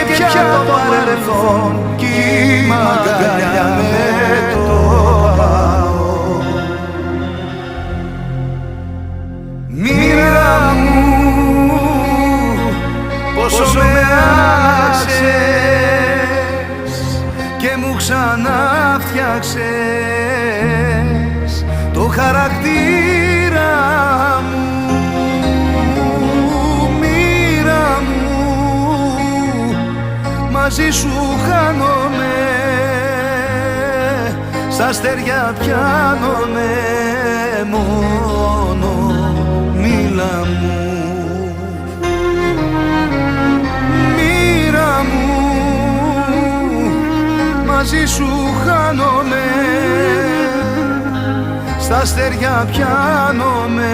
πια το παρελθόν κι η μαγκαλιά με το πάω. Μοίρα μου, πόσο με άλλαξες και μου ξανά φτιάξες το χαρακτήρα μου. Μοίρα μου, μαζί σου χάνομαι, στα αστέρια πιάνομαι, μόνο μίλα μου. Μοίρα μου, μαζί σου χάνομαι, στα αστέρια πιάνομαι,